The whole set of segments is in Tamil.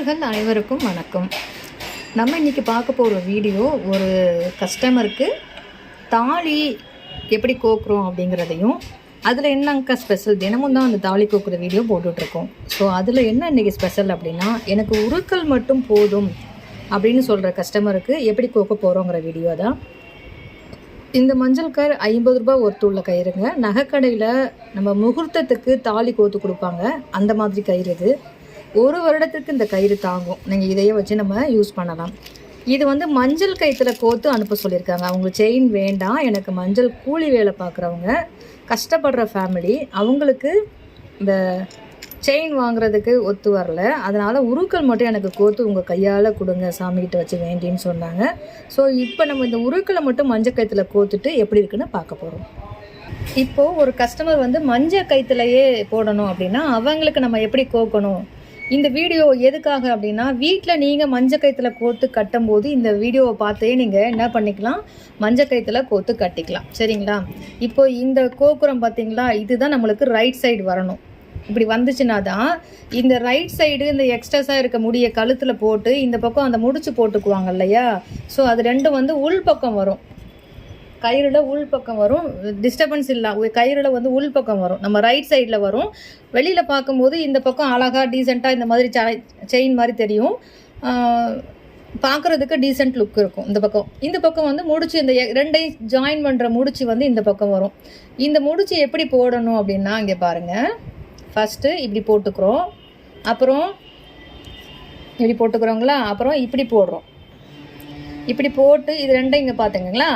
உறவுகள் அனைவருக்கும் வணக்கம். நம்ம இன்றைக்கி பார்க்க போகிற வீடியோ ஒரு கஸ்டமருக்கு தாலி எப்படி கோக்குறோம் அப்படிங்கிறதையும், அதில் என்னங்க ஸ்பெஷல், தினமும் தான் அந்த தாலி கோக்குற வீடியோ போட்டுட்ருக்கோம். ஸோ அதில் என்ன இன்றைக்கி ஸ்பெஷல் அப்படின்னா, எனக்கு உருக்கள் மட்டும் போதும் அப்படின்னு சொல்கிற கஸ்டமருக்கு எப்படி கோக்க போகிறோங்கிற வீடியோ தான். இந்த மஞ்சள் கயிறு 50 ரூபா ஒருத்துள்ள கயிறுங்க. நகைக்கடையில் நம்ம முகூர்த்தத்துக்கு தாலி கோத்து கொடுப்பாங்க, அந்த மாதிரி கயிறு இது. 1 வருடத்துக்கு இந்த கயிறு தாங்கும். நீங்கள் இதையே வச்சு நம்ம யூஸ் பண்ணலாம். இது வந்து மஞ்சள் கயிற்றுல கோத்து அனுப்ப சொல்லியிருக்காங்க. அவங்களுக்கு செயின் வேண்டாம், எனக்கு மஞ்சள் கூலி வேலை பார்க்குறவங்க, கஷ்டப்படுற ஃபேமிலி, அவங்களுக்கு இந்த செயின் வாங்குறதுக்கு ஒத்து வரல, அதனால் உருக்கள் மட்டும் எனக்கு கோத்து உங்கள் கையால் கொடுங்க சாமிகிட்ட வச்சு வேண்டின்னு சொன்னாங்க. ஸோ இப்போ நம்ம இந்த உருக்களை மட்டும் மஞ்சள் கயிற்றுல கோத்துட்டு எப்படி இருக்குன்னு பார்க்க போகிறோம். இப்போது ஒரு கஸ்டமர் வந்து மஞ்சள் கயிற்றுலையே போடணும் அப்படின்னா அவங்களுக்கு நம்ம எப்படி கோக்கணும், இந்த வீடியோ எதுக்காக அப்படின்னா, வீட்டில் நீங்கள் மஞ்சள் கயிற்றுல கோத்து கட்டும்போது இந்த வீடியோவை பார்த்தே நீங்கள் என்ன பண்ணிக்கலாம், மஞ்சள் கயிற்றுல கோத்து கட்டிக்கலாம். சரிங்களா? இப்போ இந்த கோக்குரம் பார்த்தீங்களா, இதுதான் நம்மளுக்கு ரைட் சைடு வரணும். இப்படி வந்துச்சுன்னா தான் இந்த ரைட் சைடு இந்த எக்ஸ்ட்ராஸாக இருக்க முடிய கழுத்தில் போட்டு இந்த பக்கம் அந்த முடிச்சு போட்டுக்குவாங்க இல்லையா. ஸோ அது ரெண்டும் வந்து உள் பக்கம் வரும், கயிறில் உள் பக்கம் வரும், டிஸ்டர்பன்ஸ் இல்லை, கயிறில் வந்து உள் பக்கம் வரும், நம்ம ரைட் சைடில் வரும். வெளியில் பார்க்கும்போது இந்த பக்கம் அழகாக டீசெண்டாக இந்த மாதிரி செயின் மாதிரி தெரியும், பார்க்குறதுக்கு டீசெண்ட் லுக் இருக்கும். இந்த பக்கம் வந்து முடிச்சு, இந்த ரெண்டையும் ஜாயின் பண்ணுற முடிச்சு வந்து இந்த பக்கம் வரும். இந்த முடிச்சு எப்படி போடணும் அப்படின்னா, இங்கே பாருங்கள், ஃபஸ்ட்டு இப்படி போட்டுக்கிறோம், அப்புறம் இப்படி போட்டுக்கிறோங்களா, அப்புறம் இப்படி போடுறோம். இப்படி போட்டு இது ரெண்டையும் இங்கே பார்த்துங்களா,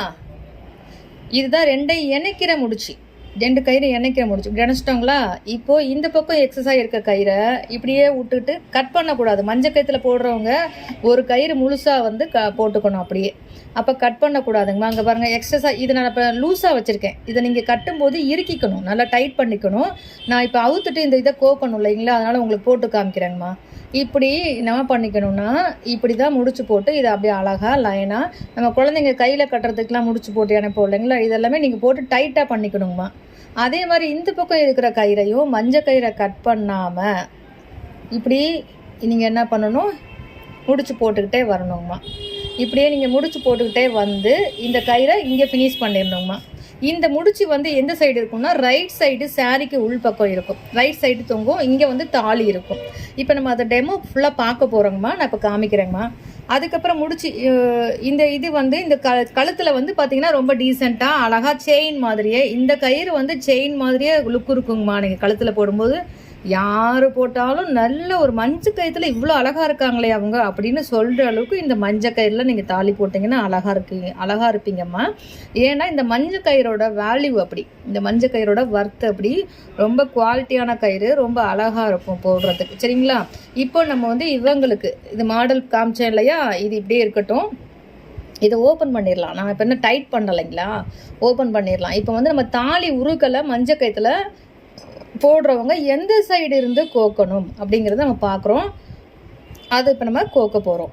இதுதான் ரெண்டையும் இணைக்கிற முடிச்சு, 2 கயிறு இணைக்கிற முடிச்சு. இப்படி இணைச்சிட்டோங்களா. இப்போது இந்த பக்கம் எக்ஸஸாக இருக்க கயிறை இப்படியே விட்டுட்டு கட் பண்ணக்கூடாது. மஞ்சள் கயிற்றுல போடுறவங்க ஒரு கயிறு முழுசாக வந்து போட்டுக்கணும் அப்படியே. அப்போ கட் பண்ணக்கூடாதுங்கம்மா. அங்கே பாருங்கள், எக்ஸஸாக இது நான் இப்போ லூஸாக வச்சுருக்கேன். இதை நீங்கள் கட்டும்போது இறுக்கிக்கணும், நல்லா டைட் பண்ணிக்கணும். நான் இப்போ அவுத்துட்டு இந்த இதை கோக்கணும் இல்லைங்களா, அதனால் உங்களுக்கு போட்டு காமிக்கிறேங்கம்மா. இப்படி நம்ம பண்ணிக்கணும்னா இப்படி தான் முடிச்சு போட்டு இதை அப்படியே அழகாக லைனாக, நம்ம குழந்தைங்க கையில் கட்டுறதுக்கெலாம் முடிச்சு போட்டு அனுப்போம் இல்லைங்களா, இதெல்லாமே நீங்கள் போட்டு டைட்டாக பண்ணிக்கணுங்கம்மா. அதே மாதிரி இந்த பக்கம் இருக்கிற கயிறையும் மஞ்சள் கயிறை கட் பண்ணாமல் இப்படி நீங்கள் என்ன பண்ணணும், முடிச்சு போட்டுக்கிட்டே வரணுங்கம்மா. இப்படியே நீங்கள் முடிச்சு போட்டுக்கிட்டே வந்து இந்த கயிறை இங்கே ஃபினிஷ் பண்ணிடணுங்கம்மா. இந்த முடிச்சு வந்து எந்த சைடு இருக்கும்னா, ரைட் சைடு சாரிக்கு உள் பக்கம் இருக்கும், ரைட் சைடு தொங்கும், இங்கே வந்து தாலி இருக்கும். இப்போ நம்ம அதை டெமோ ஃபுல்லாக பார்க்க போகிறோங்கம்மா, நான் இப்போ காமிக்கிறேங்கம்மா. அதுக்கப்புறம் முடிச்சு இந்த இது வந்து இந்த கழுத்தில் வந்து பார்த்திங்கன்னா ரொம்ப டீசெண்டாக அழகாக செயின் மாதிரியே, இந்த கயிறு வந்து செயின் மாதிரியே லுக் இருக்குங்கம்மா. நீங்கள் கழுத்தில் போடும்போது யார் போட்டாலும் நல்ல ஒரு மஞ்சள் கயிற்றுல இவ்வளோ அழகாக இருக்காங்களே அவங்க அப்படின்னு சொல்கிற அளவுக்கு இந்த மஞ்சள் கயிறில் நீங்கள் தாலி போட்டிங்கன்னா அழகாக இருப்பீங்கம்மா. ஏன்னா இந்த மஞ்சள் கயிறோட வேல்யூ அப்படி, இந்த மஞ்சள் கயிறோட வர்த்து அப்படி, ரொம்ப குவாலிட்டியான கயிறு, ரொம்ப அழகாக இருக்கும் போடுறதுக்கு. சரிங்களா? இப்போ நம்ம வந்து இவங்களுக்கு இது மாடல் காமிச்சேன் இல்லையா, இது இப்படியே இருக்கட்டும். இதை ஓப்பன் பண்ணிடலாம். நான் இப்போ என்ன டைட் பண்ணலைங்களா, ஓப்பன் பண்ணிடலாம். இப்போ வந்து நம்ம தாலி உருக்களை மஞ்சள் கயிற்றுல போடுறவங்க எந்த சைடு இருந்து கோக்கணும் அப்படிங்கிறத நம்ம பார்க்குறோம். அது இப்போ நம்ம கோக்க போகிறோம்.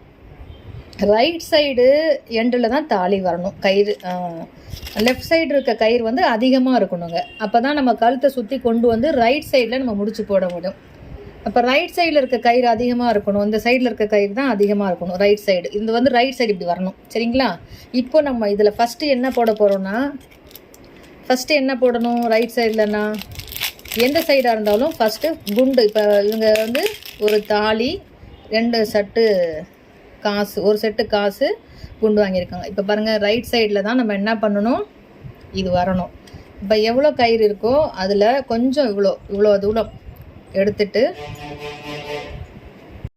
ரைட் சைடு எண்டில் தான் தாலி வரணும். கயிறு லெஃப்ட் சைடு இருக்க கயிறு வந்து அதிகமாக இருக்கணுங்க. அப்போ தான் நம்ம கழுத்தை சுற்றி கொண்டு வந்து ரைட் சைடில் நம்ம முடிச்சு போட முடியும். அப்போ ரைட் சைடில் இருக்க கயிறு அதிகமாக இருக்கணும், இந்த சைடில் இருக்க கயிறு தான் அதிகமாக இருக்கணும், ரைட் சைடு. இது வந்து ரைட் சைடு இப்படி வரணும். சரிங்களா? இப்போ நம்ம இதில் ஃபஸ்ட்டு என்ன போட போகிறோன்னா, ஃபஸ்ட்டு என்ன போடணும் ரைட் சைட்லன்னா, எந்த சைடாக இருந்தாலும் ஃபஸ்ட்டு குண்டு. இப்போ இவங்க வந்து ஒரு தாலி, 2 செட்டு காசு, ஒரு செட்டு காசு குண்டு வாங்கியிருக்காங்க. இப்போ பாருங்கள், ரைட் சைடில் தான் நம்ம என்ன பண்ணணும், இது வரணும். இப்போ எவ்வளோ கயிறு இருக்கோ அதில் கொஞ்சம் இவ்வளோ தூரம் எடுத்துட்டு